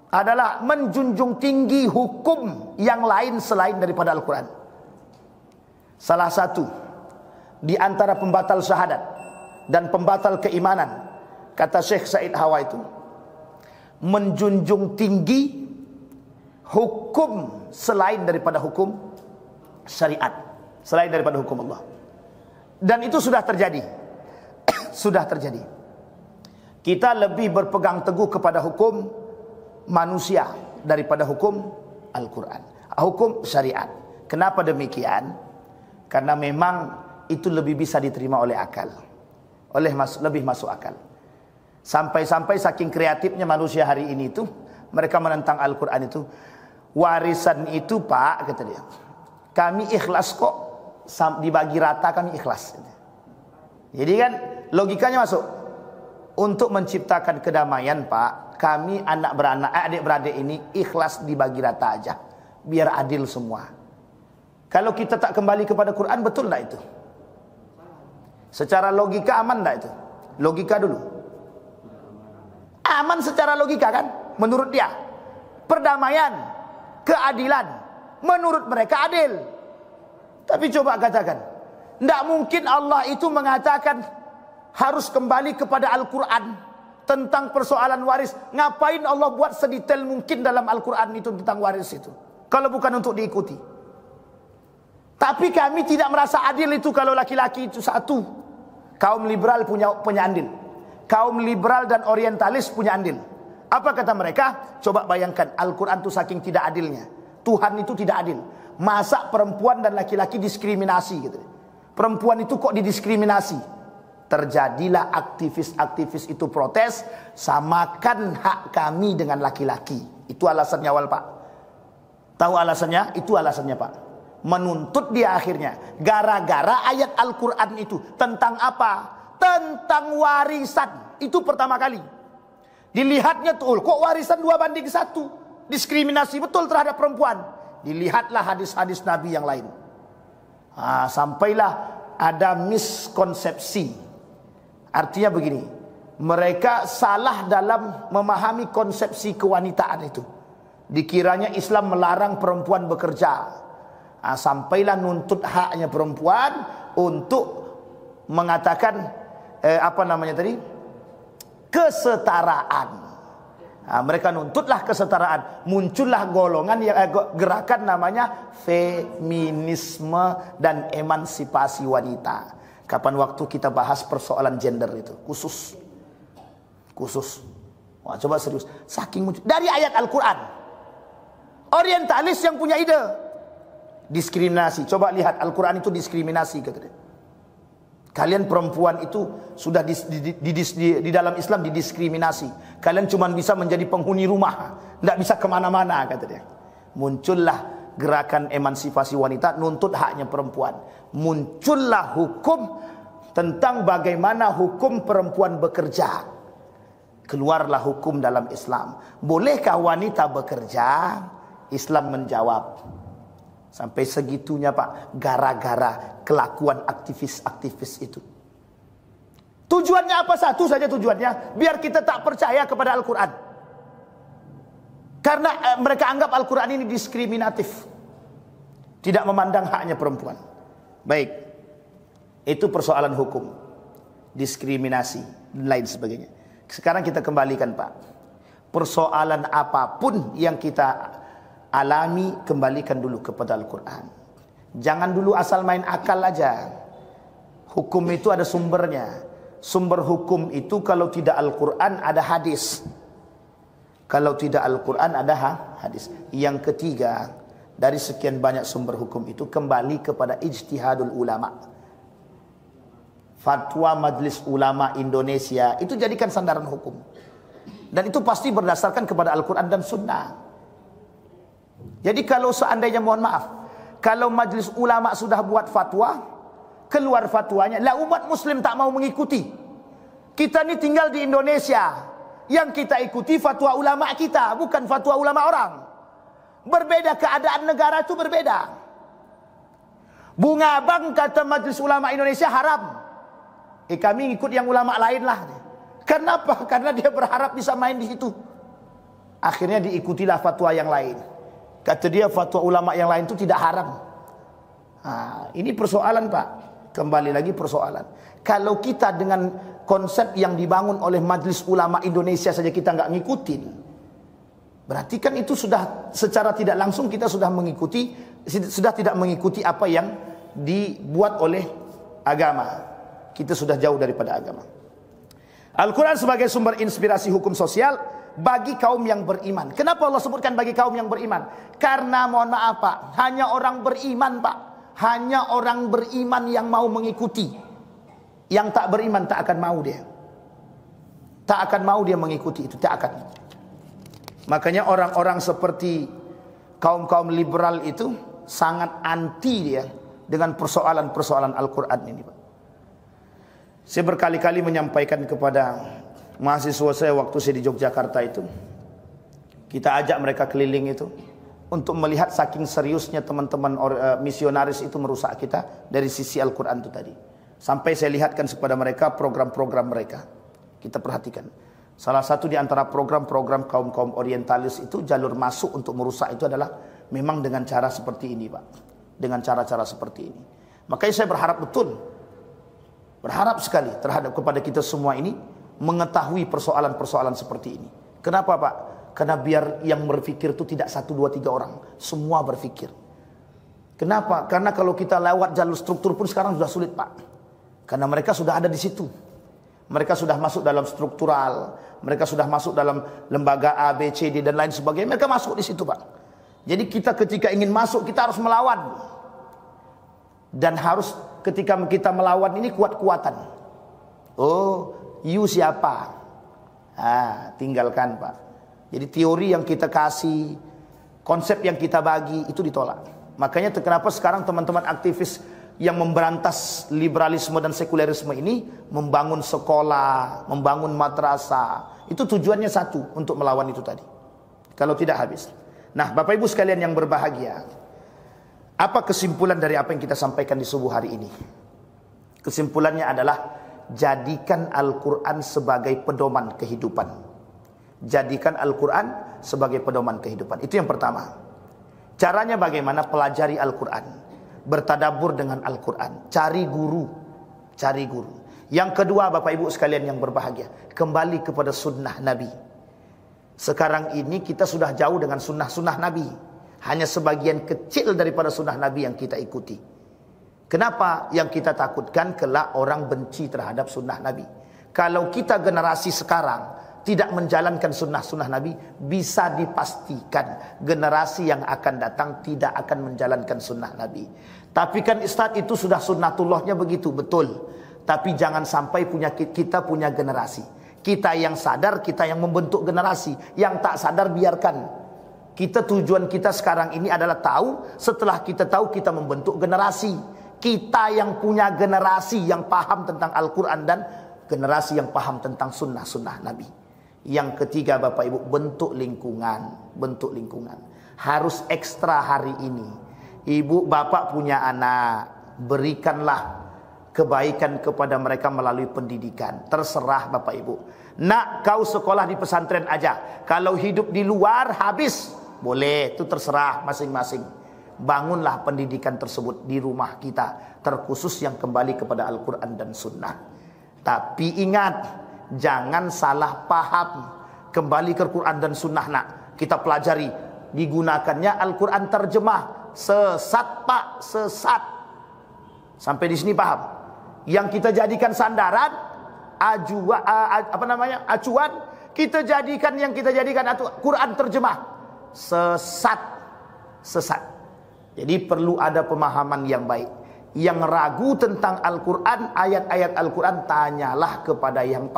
adalah menjunjung tinggi hukum yang lain selain daripada Al-Quran. Salah satu di antara pembatal syahadat dan pembatal keimanan, kata Syekh Said Hawa, itu menjunjung tinggi hukum selain daripada hukum syariat, selain daripada hukum Allah. Dan itu sudah terjadi. Sudah terjadi. Kita lebih berpegang teguh kepada hukum manusia daripada hukum Al-Quran, hukum syariat. Kenapa demikian? Karena memang itu lebih bisa diterima oleh akal, lebih masuk akal. Sampai-sampai saking kreatifnya manusia hari ini itu, mereka menentang Al-Quran itu. Warisan itu Pak, kata dia, kami ikhlas kok, dibagi rata kami ikhlas. Jadi kan logikanya masuk. Untuk menciptakan kedamaian Pak, kami adik-beradik ini ikhlas dibagi rata aja, biar adil semua. Kalau kita tak kembali kepada Quran, betul tak itu? Secara logika aman tak itu? Logika dulu. Aman secara logika kan? Menurut dia. Perdamaian, keadilan, menurut mereka adil. Tapi coba katakan, tidak mungkin Allah itu mengatakan harus kembali kepada Al-Quran tentang persoalan waris. Ngapain Allah buat sedetail mungkin dalam Al-Quran itu tentang waris itu, kalau bukan untuk diikuti? Tapi kami tidak merasa adil itu kalau laki-laki itu satu. Kaum liberal punya andil. Kaum liberal dan orientalis punya andil. Apa kata mereka? Coba bayangkan, Al-Quran itu saking tidak adilnya. Tuhan itu tidak adil. Masa perempuan dan laki-laki diskriminasi gitu. Perempuan itu kok didiskriminasi? Terjadilah aktivis-aktivis itu protes, samakan hak kami dengan laki-laki. Itu alasannya awal Pak. Tahu alasannya? Itu alasannya Pak. Menuntut dia akhirnya. Gara-gara ayat Al-Quran itu. Tentang apa? Tentang warisan. Itu pertama kali. Dilihatnya tuh, kok warisan 2:1? Diskriminasi betul terhadap perempuan. Dilihatlah hadis-hadis Nabi yang lain. Sampailah ada miskonsepsi. Artinya begini, mereka salah dalam memahami konsepsi kewanitaan itu. Dikiranya Islam melarang perempuan bekerja. Sampailah nuntut haknya perempuan untuk mengatakan kesetaraan. Mereka nuntutlah kesetaraan. Muncullah golongan yang gerakan namanya feminisme dan emansipasi wanita. Kapan waktu kita bahas persoalan gender itu khusus. Wah, coba serius. Saking muncul dari ayat Al-Quran. Orientalis yang punya ide. Diskriminasi. Coba lihat Al-Quran itu diskriminasi katanya. Kalian perempuan itu sudah di dalam Islam didiskriminasi. Kalian cuma bisa menjadi penghuni rumah, tidak bisa kemana-mana, kata dia. Muncullah gerakan emansipasi wanita, nuntut haknya perempuan. Muncullah hukum tentang bagaimana hukum perempuan bekerja. Keluarlah hukum dalam Islam. Bolehkah wanita bekerja? Islam menjawab. Sampai segitunya Pak, gara-gara kelakuan aktivis-aktivis itu. Tujuannya apa? Satu saja tujuannya, biar kita tak percaya kepada Al-Quran. Karena mereka anggap Al-Quran ini diskriminatif, tidak memandang haknya perempuan. Baik, itu persoalan hukum, diskriminasi dan lain sebagainya. Sekarang kita kembalikan Pak, persoalan apapun yang kita alami, kembalikan dulu kepada Al-Quran. Jangan dulu asal main akal aja. Hukum itu ada sumbernya. Sumber hukum itu kalau tidak Al-Quran ada hadis. Kalau tidak Al-Quran ada hadis. Yang ketiga, dari sekian banyak sumber hukum itu kembali kepada ijtihadul ulama. Fatwa Majelis Ulama Indonesia itu jadikan sandaran hukum. Dan itu pasti berdasarkan kepada Al-Quran dan Sunnah. Jadi kalau seandainya, mohon maaf, kalau majelis ulama sudah buat fatwa, keluar fatwanya, lah umat muslim tak mau mengikuti. Kita ini tinggal di Indonesia, yang kita ikuti fatwa ulama kita, bukan fatwa ulama orang. Berbeda, keadaan negara itu berbeda. Bunga Abang kata majelis ulama Indonesia haram. Kami ikut yang ulama lain lah. Kenapa? Karena dia berharap bisa main di situ. Akhirnya diikutilah fatwa yang lain. Kata dia fatwa ulama yang lain itu tidak haram. Ini persoalan Pak. Kembali lagi persoalan. Kalau kita dengan konsep yang dibangun oleh Majelis Ulama Indonesia saja kita nggak ngikutin, berarti kan itu sudah secara tidak langsung kita sudah tidak mengikuti apa yang dibuat oleh agama. Kita sudah jauh daripada agama. Al-Quran sebagai sumber inspirasi hukum sosial bagi kaum yang beriman. Kenapa Allah sebutkan bagi kaum yang beriman? Karena mohon maaf Pak, hanya orang beriman Pak, hanya orang beriman yang mau mengikuti. Yang tak beriman tak akan mau dia. Tak akan mau dia mengikuti itu, tak akan. Makanya orang-orang seperti kaum-kaum liberal itu sangat anti dia dengan persoalan-persoalan Al-Quran ini, Pak. Saya berkali-kali menyampaikan kepada mahasiswa saya waktu saya di Yogyakarta itu, kita ajak mereka keliling itu untuk melihat saking seriusnya teman-teman misionaris itu merusak kita dari sisi Al-Quran itu tadi. Sampai saya lihatkan kepada mereka program-program mereka. Kita perhatikan. Salah satu di antara program-program kaum-kaum orientalis itu, jalur masuk untuk merusak itu adalah memang dengan cara seperti ini, Pak. Dengan cara-cara seperti ini. Makanya saya berharap betul, berharap sekali terhadap kepada kita semua ini mengetahui persoalan-persoalan seperti ini. Kenapa, Pak? Karena biar yang berpikir itu tidak 1, 2, 3 orang, semua berpikir. Kenapa? Karena kalau kita lewat jalur struktur pun sekarang sudah sulit, Pak. Karena mereka sudah ada di situ. Mereka sudah masuk dalam struktural, mereka sudah masuk dalam lembaga A, B, C, D dan lain sebagainya. Mereka masuk di situ, Pak. Jadi kita ketika ingin masuk, kita harus melawan. Dan harus ketika kita melawan ini kuat-kuatan. Oh, you siapa? Tinggalkan, Pak. Jadi teori yang kita kasih, konsep yang kita bagi itu ditolak. Makanya kenapa sekarang teman-teman aktivis yang memberantas liberalisme dan sekulerisme ini membangun sekolah, membangun madrasah. Itu tujuannya satu, untuk melawan itu tadi. Kalau tidak habis. Nah, Bapak Ibu sekalian yang berbahagia, apa kesimpulan dari apa yang kita sampaikan di subuh hari ini? Kesimpulannya adalah jadikan Al-Quran sebagai pedoman kehidupan. Jadikan Al-Quran sebagai pedoman kehidupan. Itu yang pertama. Caranya bagaimana? Pelajari Al-Quran. Bertadabur dengan Al-Quran. Cari guru. Cari guru. Yang kedua, Bapak Ibu sekalian yang berbahagia, kembali kepada sunnah Nabi. Sekarang ini kita sudah jauh dengan sunnah-sunnah Nabi. Hanya sebagian kecil daripada sunnah Nabi yang kita ikuti. Kenapa? Yang kita takutkan kelak orang benci terhadap sunnah Nabi. Kalau kita generasi sekarang tidak menjalankan sunnah-sunnah Nabi, bisa dipastikan generasi yang akan datang tidak akan menjalankan sunnah Nabi. Tapi kan Ustaz, itu sudah sunnatullahnya begitu, betul. Tapi jangan sampai kita punya generasi. Kita yang sadar, kita yang membentuk generasi. Yang tak sadar biarkan. Tujuan kita sekarang ini adalah tahu, setelah kita tahu kita membentuk generasi. Kita yang punya generasi yang paham tentang Al-Quran dan generasi yang paham tentang sunnah-sunnah Nabi. Yang ketiga, Bapak Ibu, bentuk lingkungan. Bentuk lingkungan harus ekstra hari ini. Ibu bapak punya anak, berikanlah kebaikan kepada mereka melalui pendidikan. Terserah Bapak Ibu. Nak, kau sekolah di pesantren aja, kalau hidup di luar habis, boleh, itu terserah masing-masing. Bangunlah pendidikan tersebut di rumah kita, terkhusus yang kembali kepada Al-Quran dan Sunnah. Tapi ingat, jangan salah paham. Kembali ke Al-Quran dan Sunnah, nak, kita pelajari. Digunakannya Al-Quran terjemah. Sesat, Pak, sesat. Sampai di sini paham? Yang kita jadikan sandaran, acuan, kita jadikan yang kita jadikan Quran terjemah. Sesat, sesat. Jadi perlu ada pemahaman yang baik. Yang ragu tentang Al-Quran, ayat-ayat Al-Quran, tanyalah kepada yang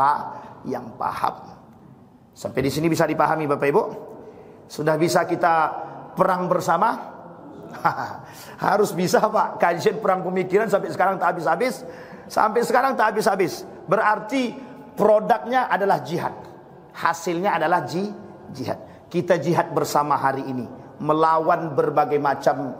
paham. Sampai di sini bisa dipahami, Bapak Ibu? Sudah bisa kita perang bersama? Harus bisa, Pak. Kajian perang pemikiran sampai sekarang tak habis-habis. Sampai sekarang tak habis-habis. Berarti produknya adalah jihad. Hasilnya adalah jihad. Kita jihad bersama hari ini, melawan berbagai macam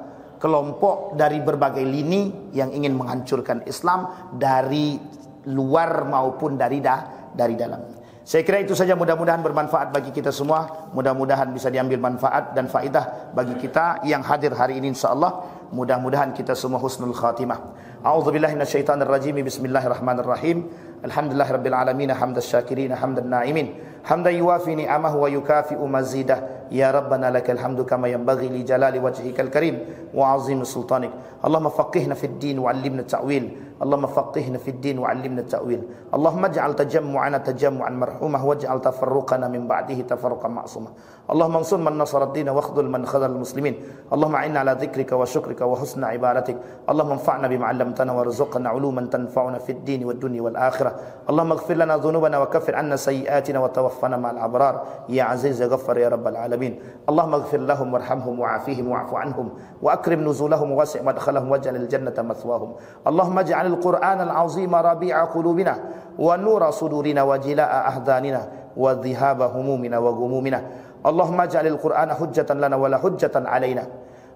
kelompok dari berbagai lini yang ingin menghancurkan Islam dari luar maupun dari dalam. Saya kira itu saja, mudah-mudahan bermanfaat bagi kita semua. Mudah-mudahan bisa diambil manfaat dan faidah bagi kita yang hadir hari ini, insyaallah. Mudah-mudahan kita semua husnul khatimah. A'udzubillahi minasyaitonir rajim. Bismillahirrahmanirrahim. Alhamdulillahirabbil alamin, hamdas syakirin, hamdan na'imin, hamdan yuwafi ni'amahu wa yukafi'u mazidah. Ya Rabbana lakal hamdu kama yanbaghi li jalali wajhikal karim wa 'azimi sultanik. Allahumma faqihna fid din wa 'allimna ta'wil. اللهم فقهنا في الدين وعلمنا التأويل اللهم اجعل تجمعنا تجمعا مرحوما واجعل تفرقنا من بعده تفرقا معصوما اللهم انصر من نصر الدين واخذل من خذل المسلمين اللهم أعنا على ذكرك وشكرك وحسن عبادتك اللهم انفعنا بما علمتنا وارزقنا علوما تنفعنا في الدين والدنيا والآخرة اللهم اغفر لنا ذنوبنا وكفر عنا سيئاتنا وتوفنا مع الأبرار يا عزيز يا غفار يا رب العالمين اللهم اغفر لهم وارحمهم وعافيهم واعف عنهم وأكرم نزولهم ووسع مدخلهم واجعل الجنة مثواهم اللهم اجعل القرآن العظيم ربيع قلوبنا ونور صدورنا وجلاء أحزاننا وذهاب همومنا وغمومنا اللهم اجعل القرآن حجة لنا ولا حجة علينا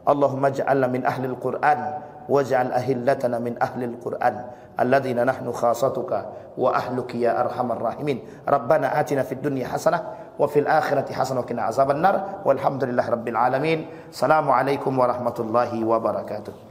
اللهم اجعلنا من أهل القرآن واجعل أهلتنا من أهل القرآن الذين نحن خاصتك وأهلك يا أرحم الراحمين ربنا آتنا في الدنيا حسنة وفي الآخرة حسنة وقنا عذاب النار والحمد لله رب العالمين السلام عليكم ورحمة الله وبركاته